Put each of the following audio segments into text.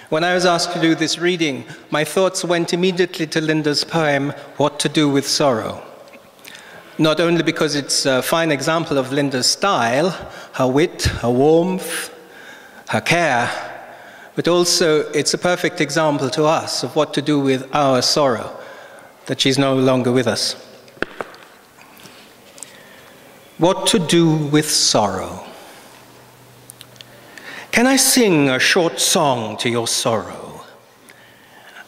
When I was asked to do this reading, my thoughts went immediately to Linda's poem, What to Do with Sorrow. Not only because it's a fine example of Linda's style, her wit, her warmth, her care, but also it's a perfect example to us of what to do with our sorrow, that she's no longer with us. What to do with sorrow. Can I sing a short song to your sorrow?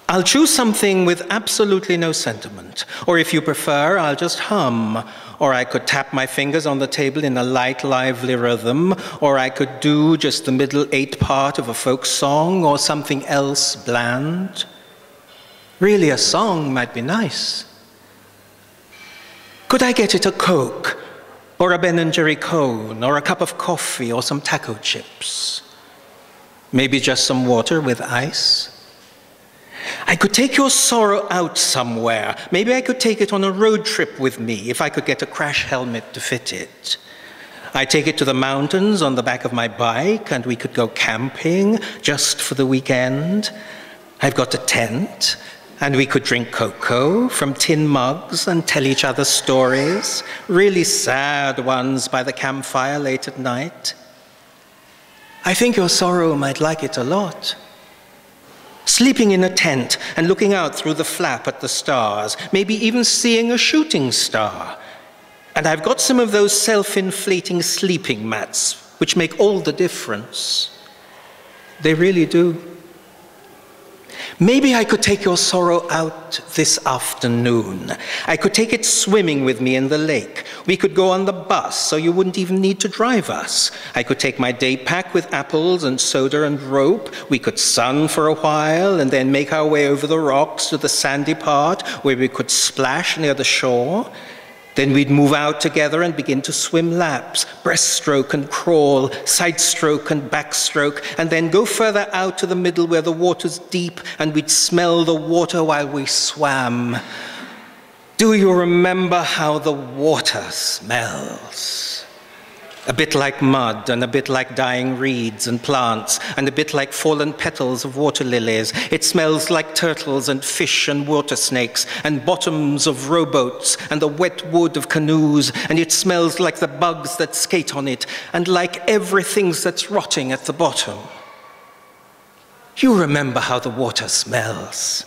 I'll choose something with absolutely no sentiment, or if you prefer, I'll just hum, or I could tap my fingers on the table in a light, lively rhythm, or I could do just the middle 8 part of a folk song, or something else bland. Really, a song might be nice. Could I get it a Coke, or a Ben & Jerry cone, or a cup of coffee, or some taco chips? Maybe just some water with ice? I could take your sorrow out somewhere. Maybe I could take it on a road trip with me if I could get a crash helmet to fit it. I'd take it to the mountains on the back of my bike and we could go camping just for the weekend. I've got a tent and we could drink cocoa from tin mugs and tell each other stories, really sad ones by the campfire late at night. I think your sorrow might like it a lot. Sleeping in a tent and looking out through the flap at the stars, maybe even seeing a shooting star. And I've got some of those self-inflating sleeping mats, which make all the difference. They really do. Maybe I could take your sorrow out this afternoon. I could take it swimming with me in the lake. We could go on the bus, so you wouldn't even need to drive us. I could take my day pack with apples and soda and rope. We could sun for a while and then make our way over the rocks to the sandy part where we could splash near the shore. Then we'd move out together and begin to swim laps, breaststroke and crawl, side stroke and backstroke, and then go further out to the middle where the water's deep and we'd smell the water while we swam. Do you remember how the water smells? A bit like mud and a bit like dying reeds and plants and a bit like fallen petals of water lilies. It smells like turtles and fish and water snakes and bottoms of rowboats and the wet wood of canoes, and it smells like the bugs that skate on it and like everything that's rotting at the bottom. You remember how the water smells.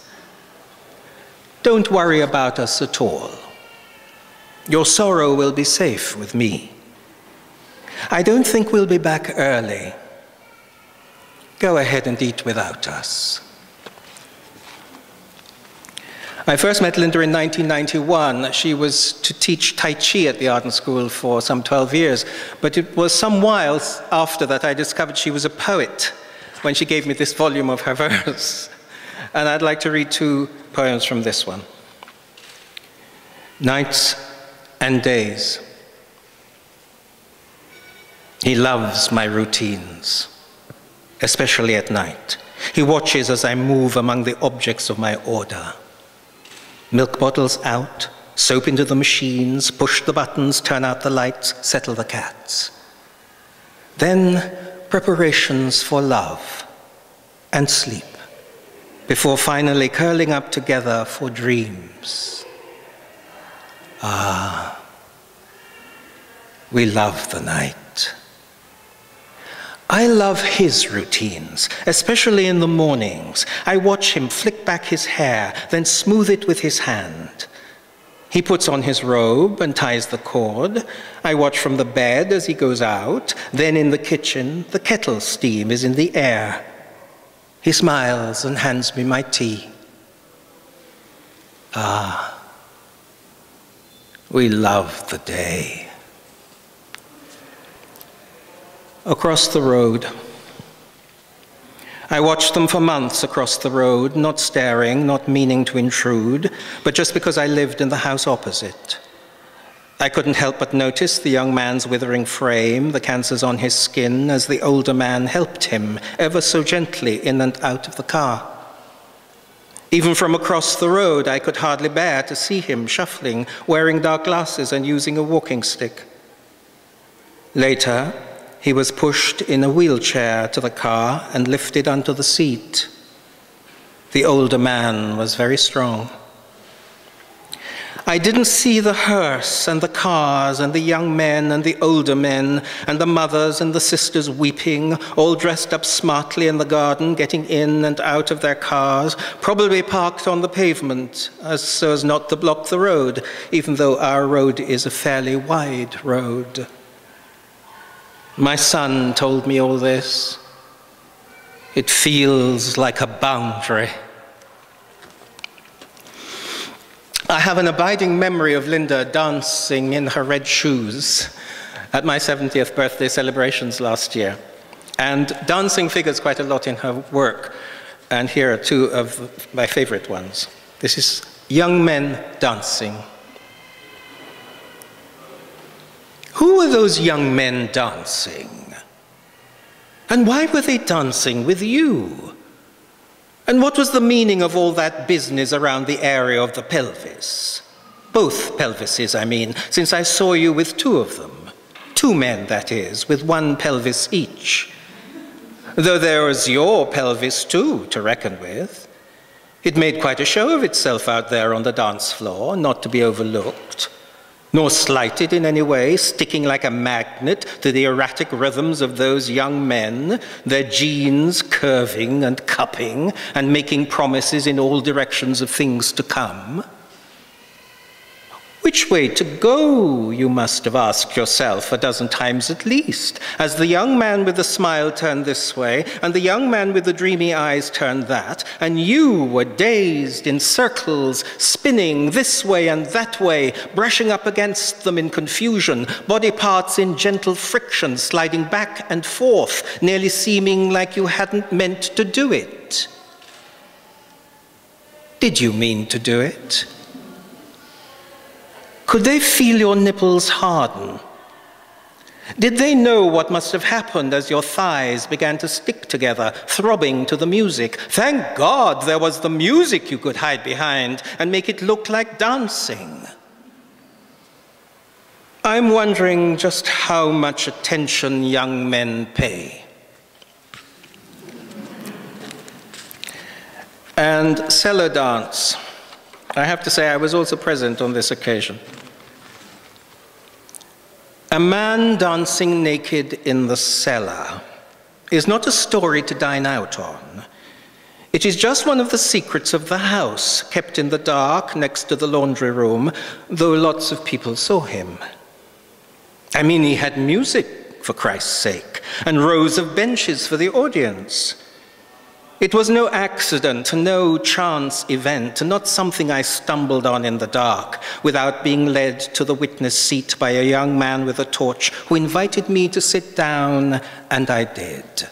Don't worry about us at all. Your sorrow will be safe with me. I don't think we'll be back early. Go ahead and eat without us. I first met Linda in 1991. She was to teach Tai Chi at the art school for some 12 years, but it was some while after that I discovered she was a poet when she gave me this volume of her verse. And I'd like to read 2 poems from this one. Nights and Days. He loves my routines, especially at night. He watches as I move among the objects of my order. Milk bottles out, soap into the machines, push the buttons, turn out the lights, settle the cats. Then preparations for love and sleep, before finally curling up together for dreams. Ah, we love the night. I love his routines, especially in the mornings. I watch him flick back his hair, then smooth it with his hand. He puts on his robe and ties the cord. I watch from the bed as he goes out. Then in the kitchen, the kettle steam is in the air. He smiles and hands me my tea. Ah, we love the day. Across the road. I watched them for months across the road, not staring, not meaning to intrude, but just because I lived in the house opposite. I couldn't help but notice the young man's withering frame, the cancers on his skin, as the older man helped him ever so gently in and out of the car. Even from across the road, I could hardly bear to see him shuffling, wearing dark glasses and using a walking stick. Later, he was pushed in a wheelchair to the car and lifted onto the seat, The older man was very strong. I didn't see the hearse and the cars and the young men and the older men and the mothers and the sisters weeping, all dressed up smartly in the garden, getting in and out of their cars, probably parked on the pavement so as not to block the road, even though our road is a fairly wide road. My son told me all this. It feels like a boundary. I have an abiding memory of Linda dancing in her red shoes at my 70th birthday celebrations last year. And dancing figures quite a lot in her work. And here are two of my favorite ones. This is young men dancing. Who were those young men dancing? And why were they dancing with you? And what was the meaning of all that business around the area of the pelvis? Both pelvises, I mean, since I saw you with two of them. Two men, that is, with one pelvis each. Though there was your pelvis too to reckon with. It made quite a show of itself out there on the dance floor, not to be overlooked, nor slighted in any way, sticking like a magnet to the erratic rhythms of those young men, their jeans curving and cupping and making promises in all directions of things to come. Which way to go, you must have asked yourself a dozen times at least, as the young man with the smile turned this way, and the young man with the dreamy eyes turned that, and you were dazed in circles, spinning this way and that way, brushing up against them in confusion, body parts in gentle friction, sliding back and forth, nearly seeming like you hadn't meant to do it. Did you mean to do it? Could they feel your nipples harden? Did they know what must have happened as your thighs began to stick together, throbbing to the music? Thank God there was the music you could hide behind and make it look like dancing. I'm wondering just how much attention young men pay. And cellar dance. I have to say I was also present on this occasion. A man dancing naked in the cellar is not a story to dine out on. It is just one of the secrets of the house, kept in the dark next to the laundry room, though lots of people saw him. I mean, he had music, for Christ's sake, and rows of benches for the audience. It was no accident, no chance event, not something I stumbled on in the dark without being led to the witness seat by a young man with a torch who invited me to sit down, and I did.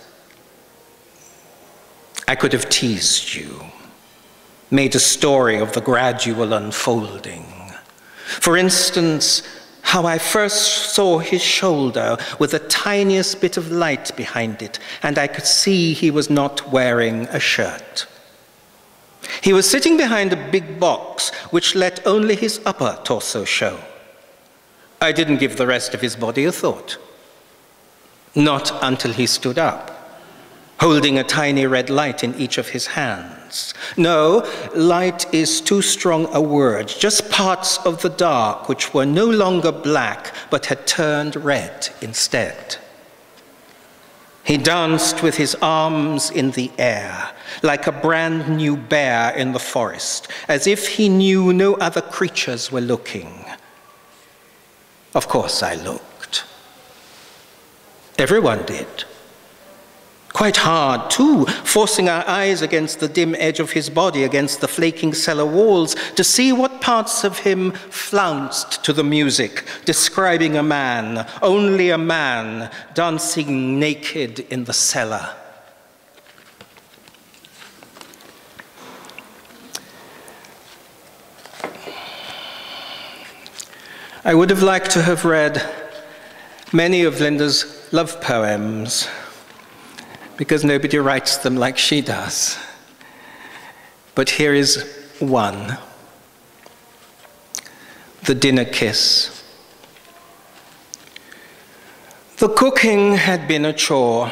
I could have teased you, made a story of the gradual unfolding. For instance, how I first saw his shoulder with the tiniest bit of light behind it, and I could see he was not wearing a shirt. He was sitting behind a big box which let only his upper torso show. I didn't give the rest of his body a thought. Not until he stood up, holding a tiny red light in each of his hands. No, light is too strong a word, just parts of the dark which were no longer black but had turned red instead. He danced with his arms in the air, like a brand new bear in the forest, as if he knew no other creatures were looking. Of course I looked. Everyone did. Quite hard, too, forcing our eyes against the dim edge of his body, against the flaking cellar walls, to see what parts of him flounced to the music, describing a man, only a man, dancing naked in the cellar. I would have liked to have read many of Linda's love poems, because nobody writes them like she does. But here is one. The Dinner Kiss. The cooking had been a chore.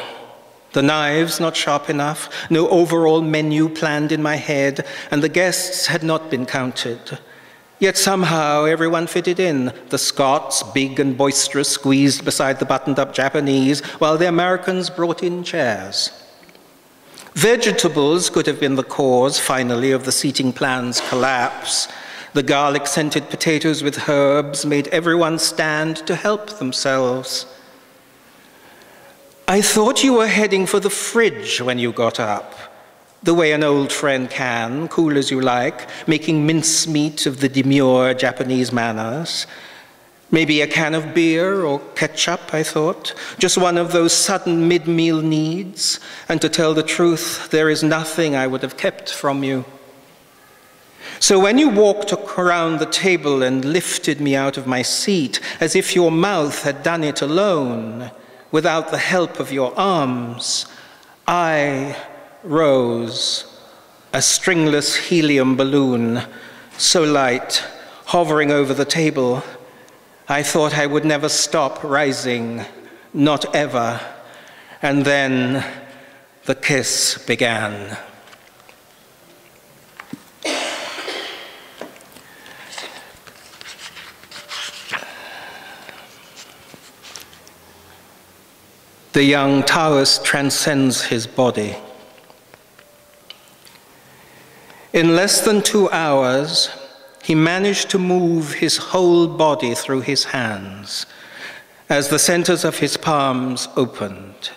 The knives not sharp enough, no overall menu planned in my head, and the guests had not been counted. Yet somehow everyone fitted in. The Scots, big and boisterous, squeezed beside the buttoned-up Japanese, while the Americans brought in chairs. Vegetables could have been the cause, finally, of the seating plan's collapse. The garlic-scented potatoes with herbs made everyone stand to help themselves. I thought you were heading for the fridge when you got up, the way an old friend can, cool as you like, making mincemeat of the demure Japanese manners. Maybe a can of beer or ketchup, I thought, just one of those sudden mid-meal needs, and to tell the truth, there is nothing I would have kept from you. So when you walked around the table and lifted me out of my seat, as if your mouth had done it alone, without the help of your arms, I rose, a stringless helium balloon, so light, hovering over the table. I thought I would never stop rising, not ever. And then the kiss began. The young Taoist transcends his body. In less than 2 hours, he managed to move his whole body through his hands as the centers of his palms opened.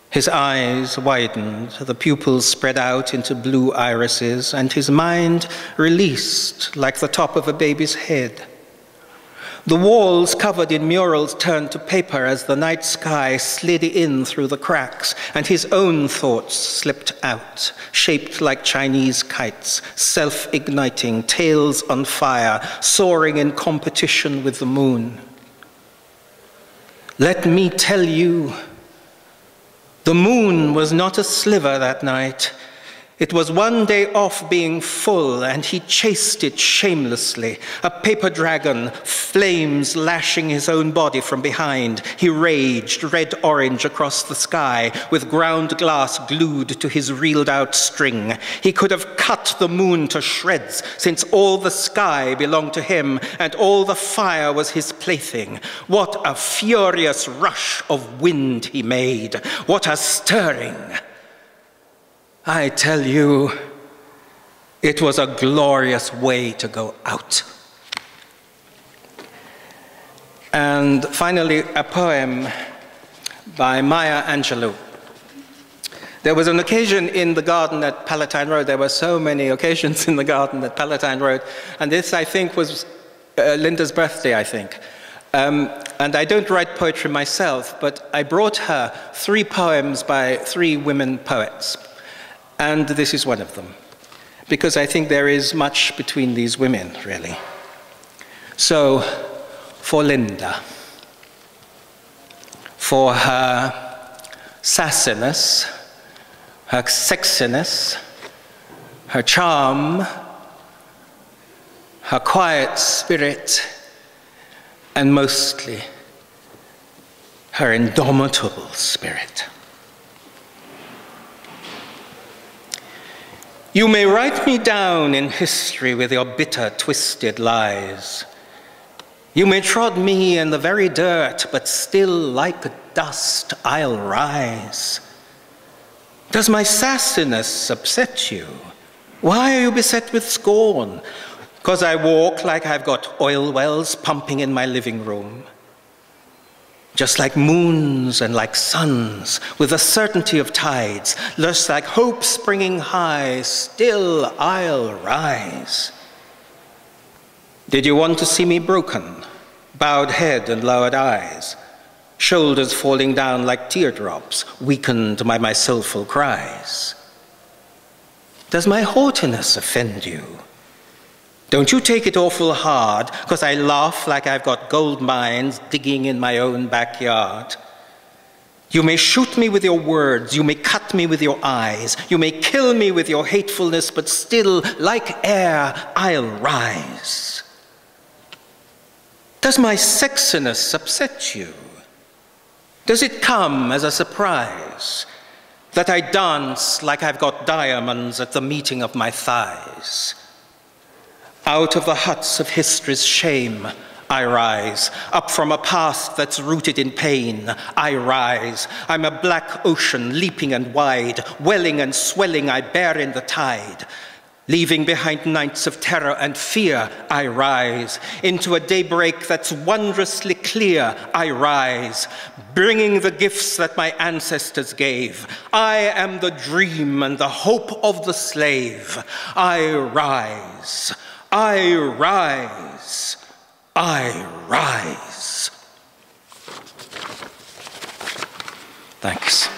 His eyes widened, the pupils spread out into blue irises, and his mind released like the top of a baby's head. The walls covered in murals turned to paper as the night sky slid in through the cracks, and his own thoughts slipped out, shaped like Chinese kites, self-igniting, tails on fire, soaring in competition with the moon. Let me tell you, the moon was not a sliver that night. It was one day off being full, and he chased it shamelessly. A paper dragon, flames lashing his own body from behind. He raged red-orange across the sky, with ground glass glued to his reeled-out string. He could have cut the moon to shreds, since all the sky belonged to him, and all the fire was his plaything. What a furious rush of wind he made! What a stirring! I tell you, it was a glorious way to go out. And finally, a poem by Maya Angelou. There was an occasion in the garden at Palatine Road. There were so many occasions in the garden at Palatine Road. And this, I think, was Linda's birthday, I think. And I don't write poetry myself, but I brought her 3 poems by 3 women poets. And this is one of them, because I think there is much between these women, really. So, for Linda, for her sassiness, her sexiness, her charm, her quiet spirit, and mostly her indomitable spirit. You may write me down in history with your bitter, twisted lies. You may trod me in the very dirt, but still like dust I'll rise. Does my sassiness upset you? Why are you beset with scorn? 'Cause I walk like I've got oil wells pumping in my living room. Just like moons and like suns, with the certainty of tides, just like hope springing high, still I'll rise. Did you want to see me broken, bowed head and lowered eyes, shoulders falling down like teardrops, weakened by my soulful cries? Does my haughtiness offend you? Don't you take it awful hard, 'cause I laugh like I've got gold mines digging in my own backyard. You may shoot me with your words, you may cut me with your eyes, you may kill me with your hatefulness, but still, like air, I'll rise. Does my sexiness upset you? Does it come as a surprise? that I dance like I've got diamonds at the meeting of my thighs. Out of the huts of history's shame, I rise. Up from a past that's rooted in pain, I rise. I'm a black ocean, leaping and wide, welling and swelling, I bear in the tide. Leaving behind nights of terror and fear, I rise. Into a daybreak that's wondrously clear, I rise. Bringing the gifts that my ancestors gave. I am the dream and the hope of the slave. I rise. I rise. I rise. Thanks.